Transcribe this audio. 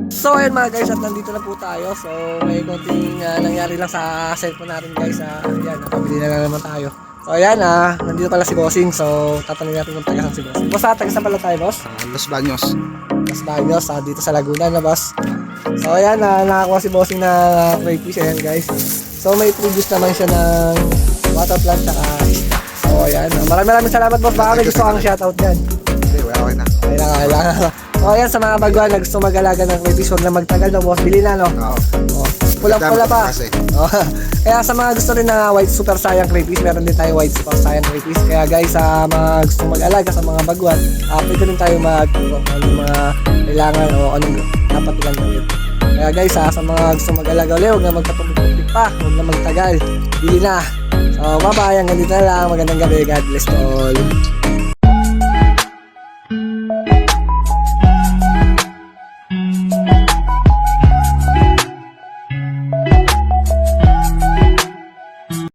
So ayun mga guys, at nandito na po tayo. So may konting nangyari lang sa cellphone natin guys. Ayan, nakabili na lang naman tayo. So ayan, nandito pala si Bossing. So tatanungin natin kung tagasan si Bossing. Boss, tagasan pala tayo, boss? Los Baños. Los Baños, dito sa Laguna na, boss. So ayan, nakakuha si Bossing na crayfish. Ayan guys. So may produce naman siya ng water plant tsaka isda. So ayan, maraming salamat, boss. Baka may gusto kang shoutout dyan. Hindi, okay na. Kailangan. So ayan, sa mga baguhan na gusto mag-alaga ng crayfish, huwag na magtagal, no, boss. Bili na, no? Oo. Pulang-pula pa. Kasi. Kaya sa mga gusto rin na white super saiyan crayfish, meron din tayo white super saiyan crayfish. Kaya guys, sa mga gusto mag-alaga sa mga baguhan, pwede rin tayo magturo kung anong mga kailangan o anong dapat nilang gawin. Kaya guys, sa mga gusto mag-alaga ulit, huwag na magpatumpik pa, huwag na magtagal. Bili na. So bye-bye, hanggang dito na lang. Magandang gabi. God bless to all.